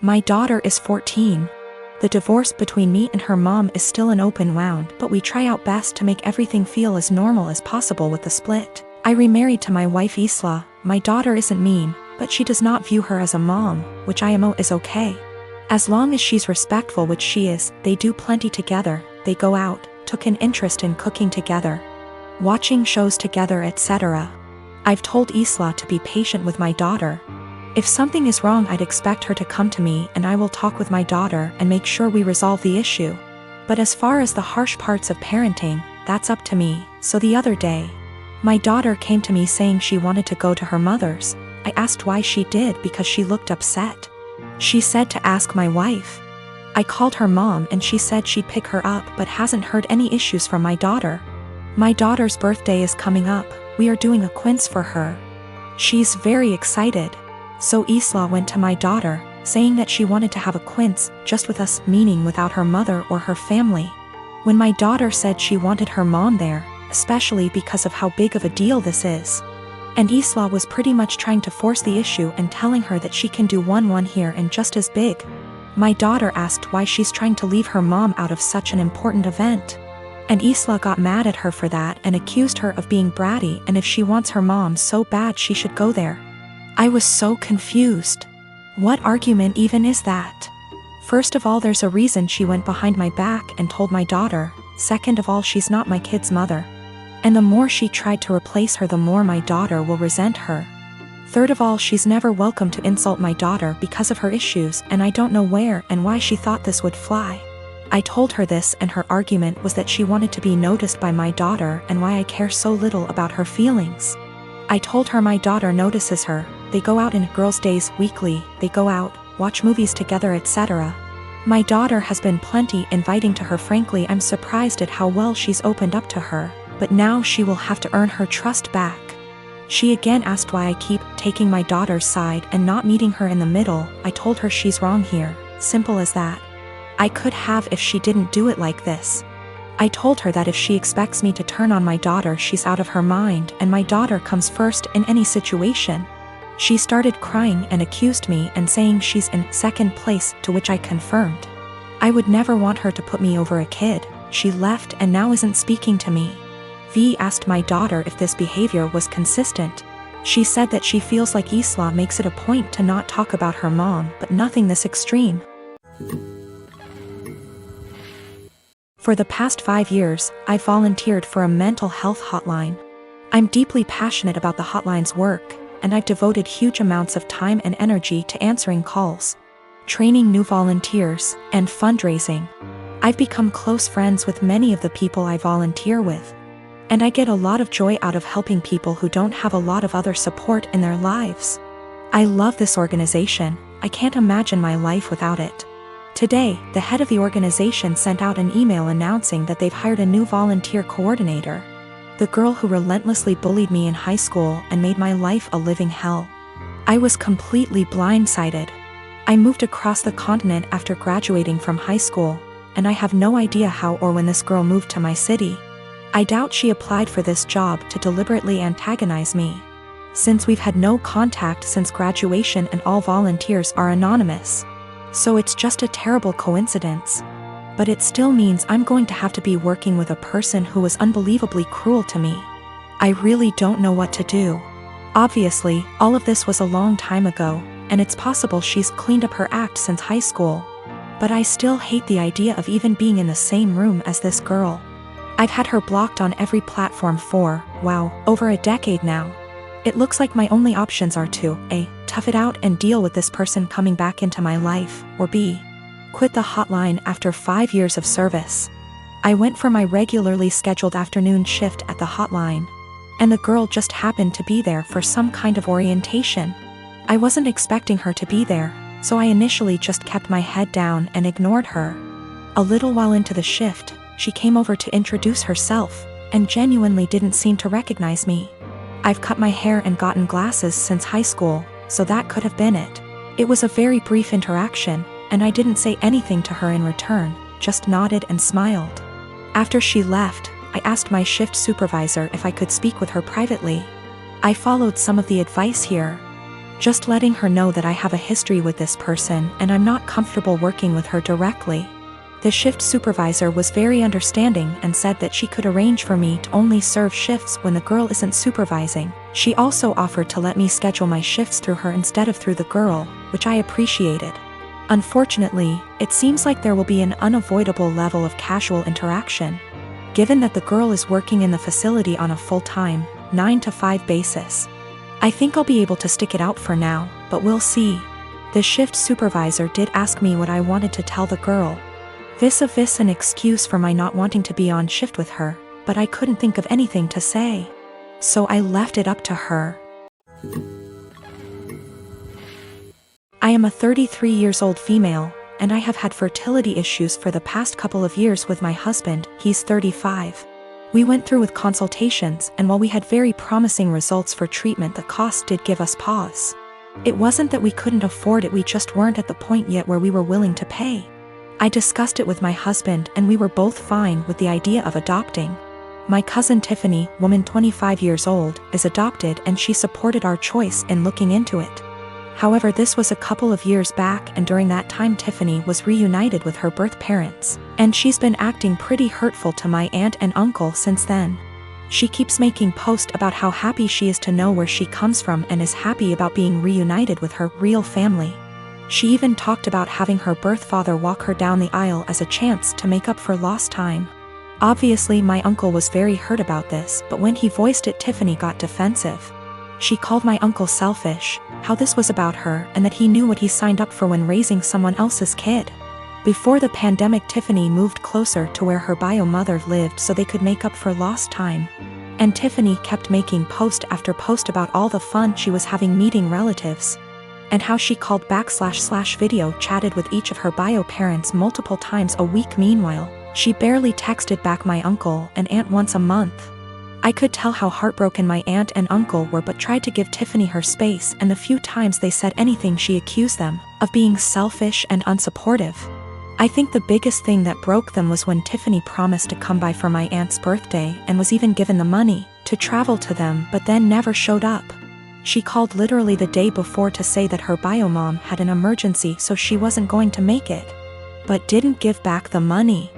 My daughter is 14. The divorce between me and her mom is still an open wound, but we try our best to make everything feel as normal as possible with the split. I remarried to my wife Isla. My daughter isn't mean, but she does not view her as a mom, which I am is okay. As long as she's respectful, which she is, they do plenty together, they go out, took an interest in cooking together, watching shows together, etc. I've told Isla to be patient with my daughter. If something is wrong, I'd expect her to come to me and I will talk with my daughter and make sure we resolve the issue. But as far as the harsh parts of parenting, that's up to me. So the other day, my daughter came to me saying she wanted to go to her mother's. I asked why she did because she looked upset. She said to ask my wife. I called her mom and she said she'd pick her up but hasn't heard any issues from my daughter. My daughter's birthday is coming up, we are doing a quiz for her. She's very excited. So Isla went to my daughter, saying that she wanted to have a quiz just with us, meaning without her mother or her family. When my daughter said she wanted her mom there, especially because of how big of a deal this is. And Isla was pretty much trying to force the issue and telling her that she can do one here and just as big. My daughter asked why she's trying to leave her mom out of such an important event. And Isla got mad at her for that and accused her of being bratty, and if she wants her mom so bad she should go there. I was so confused. What argument even is that? First of all, there's a reason she went behind my back and told my daughter. Second of all, she's not my kid's mother. And the more she tried to replace her, the more my daughter will resent her. Third of all, she's never welcome to insult my daughter because of her issues, and I don't know where and why she thought this would fly. I told her this, and her argument was that she wanted to be noticed by my daughter and why I care so little about her feelings. I told her my daughter notices her. They go out in girls' days weekly, they go out, watch movies together, etc. My daughter has been plenty inviting to her. Frankly, I'm surprised at how well she's opened up to her, but now she will have to earn her trust back. She again asked why I keep taking my daughter's side and not meeting her in the middle. I told her she's wrong here, simple as that. I could have if she didn't do it like this. I told her that if she expects me to turn on my daughter, she's out of her mind, and my daughter comes first in any situation. She started crying and accused me and saying she's in second place, to which I confirmed. I would never want her to put me over a kid. She left and now isn't speaking to me. V asked my daughter if this behavior was consistent. She said that she feels like Isla makes it a point to not talk about her mom, but nothing this extreme. For the past 5 years, I volunteered for a mental health hotline. I'm deeply passionate about the hotline's work, and I've devoted huge amounts of time and energy to answering calls, training new volunteers, and fundraising. I've become close friends with many of the people I volunteer with, and I get a lot of joy out of helping people who don't have a lot of other support in their lives. I love this organization. I can't imagine my life without it. Today, the head of the organization sent out an email announcing that they've hired a new volunteer coordinator. The girl who relentlessly bullied me in high school and made my life a living hell. I was completely blindsided. I moved across the continent after graduating from high school, and I have no idea how or when this girl moved to my city. I doubt she applied for this job to deliberately antagonize me, since we've had no contact since graduation and all volunteers are anonymous. So it's just a terrible coincidence. But it still means I'm going to have to be working with a person who was unbelievably cruel to me. I really don't know what to do. Obviously, all of this was a long time ago, and it's possible she's cleaned up her act since high school. But I still hate the idea of even being in the same room as this girl. I've had her blocked on every platform for, over a decade now. It looks like my only options are to A, tough it out and deal with this person coming back into my life, or B, quit the hotline after 5 years of service. I went for my regularly scheduled afternoon shift at the hotline, and the girl just happened to be there for some kind of orientation. I wasn't expecting her to be there, so I initially just kept my head down and ignored her. A little while into the shift, she came over to introduce herself, and genuinely didn't seem to recognize me. I've cut my hair and gotten glasses since high school, so that could have been it. It was a very brief interaction, and I didn't say anything to her in return, just nodded and smiled. After she left, I asked my shift supervisor if I could speak with her privately. I followed some of the advice here. just letting her know that I have a history with this person and I'm not comfortable working with her directly. The shift supervisor was very understanding and said that she could arrange for me to only serve shifts when the girl isn't supervising. She also offered to let me schedule my shifts through her instead of through the girl, which I appreciated. Unfortunately, it seems like there will be an unavoidable level of casual interaction, given that the girl is working in the facility on a full-time, 9-to-5 basis. I think I'll be able to stick it out for now, but we'll see. The shift supervisor did ask me what I wanted to tell the girl. Vis-a-vis an excuse for my not wanting to be on shift with her, but I couldn't think of anything to say. So I left it up to her. I am a 33 years old female, and I have had fertility issues for the past couple of years with my husband. He's 35. We went through with consultations, and while we had very promising results for treatment, the cost did give us pause. It wasn't that we couldn't afford it, we just weren't at the point yet where we were willing to pay. I discussed it with my husband and we were both fine with the idea of adopting. My cousin Tiffany, woman 25 years old, is adopted and she supported our choice in looking into it. However, this was a couple of years back, and during that time Tiffany was reunited with her birth parents, and she's been acting pretty hurtful to my aunt and uncle since then. She keeps making posts about how happy she is to know where she comes from and is happy about being reunited with her real family. She even talked about having her birth father walk her down the aisle as a chance to make up for lost time. Obviously, my uncle was very hurt about this, but when he voiced it, Tiffany got defensive. She called my uncle selfish, how this was about her, and that he knew what he signed up for when raising someone else's kid. Before the pandemic, Tiffany moved closer to where her bio mother lived so they could make up for lost time. And Tiffany kept making post after post about all the fun she was having meeting relatives, and how she called // video chatted with each of her bio parents multiple times a week. Meanwhile, she barely texted back my uncle and aunt once a month. I could tell how heartbroken my aunt and uncle were, but tried to give Tiffany her space, and the few times they said anything she accused them of being selfish and unsupportive. I think the biggest thing that broke them was when Tiffany promised to come by for my aunt's birthday and was even given the money to travel to them, but then never showed up. She called literally the day before to say that her bio mom had an emergency so she wasn't going to make it, but didn't give back the money.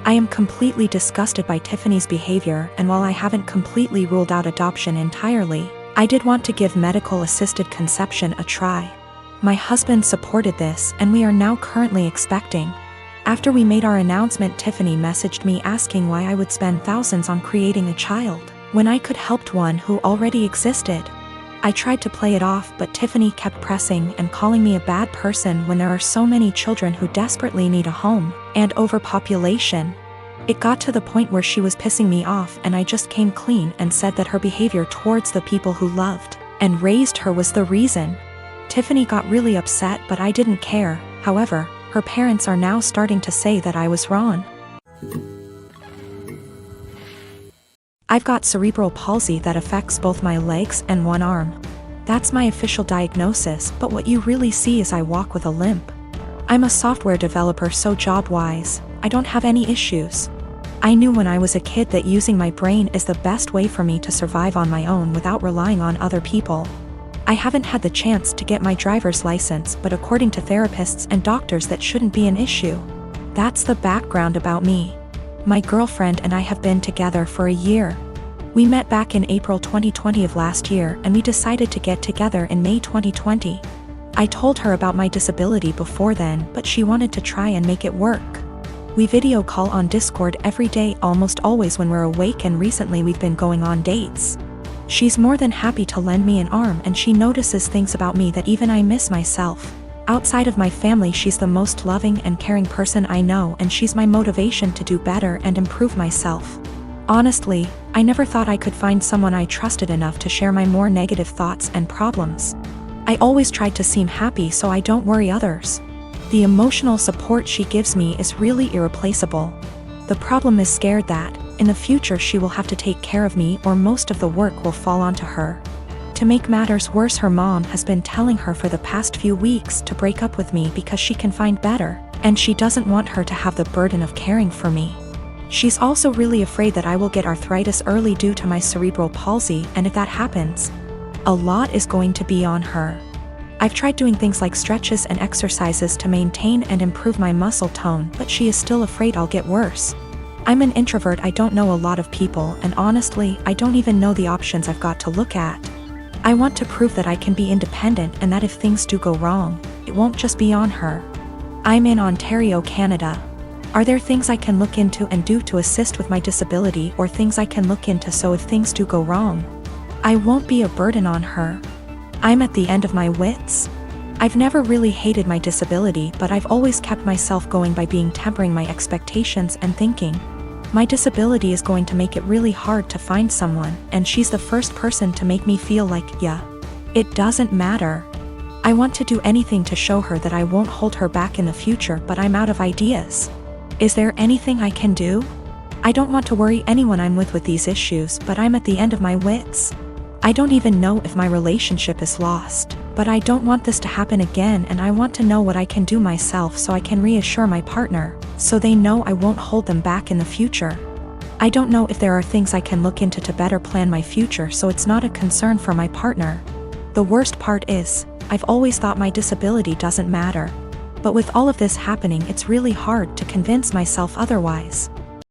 I am completely disgusted by Tiffany's behavior, and while I haven't completely ruled out adoption entirely, I did want to give medical-assisted conception a try. My husband supported this, and we are now currently expecting. After we made our announcement, Tiffany messaged me asking why I would spend thousands on creating a child when I could help one who already existed. I tried to play it off, but Tiffany kept pressing and calling me a bad person when there are so many children who desperately need a home, and overpopulation. It got to the point where she was pissing me off, and I just came clean and said that her behavior towards the people who loved and raised her was the reason. Tiffany got really upset, but I didn't care. However, her parents are now starting to say that I was wrong. I've got cerebral palsy that affects both my legs and one arm. That's my official diagnosis, but what you really see is I walk with a limp. I'm a software developer, so job-wise, I don't have any issues. I knew when I was a kid that using my brain is the best way for me to survive on my own without relying on other people. I haven't had the chance to get my driver's license, but according to therapists and doctors that shouldn't be an issue. That's the background about me. My girlfriend and I have been together for a year. We met back in April 2020 of last year, and we decided to get together in May 2020. I told her about my disability before then, but she wanted to try and make it work. We video call on Discord every day, almost always when we're awake, and recently we've been going on dates. She's more than happy to lend me an arm, and she notices things about me that even I miss myself. Outside of my family, she's the most loving and caring person I know, and she's my motivation to do better and improve myself. Honestly, I never thought I could find someone I trusted enough to share my more negative thoughts and problems. I always tried to seem happy so I don't worry others. The emotional support she gives me is really irreplaceable. The problem is scared that, in the future, she will have to take care of me, or most of the work will fall onto her. To make matters worse, her mom has been telling her for the past few weeks to break up with me because she can find better, and she doesn't want her to have the burden of caring for me. She's also really afraid that I will get arthritis early due to my cerebral palsy, and if that happens, a lot is going to be on her. I've tried doing things like stretches and exercises to maintain and improve my muscle tone, but she is still afraid I'll get worse. I'm an introvert, I don't know a lot of people, and honestly, I don't even know the options I've got to look at. I want to prove that I can be independent and that if things do go wrong, it won't just be on her. I'm in Ontario, Canada. Are there things I can look into and do to assist with my disability, or things I can look into so if things do go wrong, I won't be a burden on her? I'm at the end of my wits. I've never really hated my disability, but I've always kept myself going by tempering my expectations and thinking, my disability is going to make it really hard to find someone, and she's the first person to make me feel like, yeah, it doesn't matter. I want to do anything to show her that I won't hold her back in the future, but I'm out of ideas. Is there anything I can do? I don't want to worry anyone I'm with these issues, but I'm at the end of my wits. I don't even know if my relationship is lost, but I don't want this to happen again, and I want to know what I can do myself so I can reassure my partner, so they know I won't hold them back in the future. I don't know if there are things I can look into to better plan my future so it's not a concern for my partner. The worst part is, I've always thought my disability doesn't matter. But with all of this happening, it's really hard to convince myself otherwise.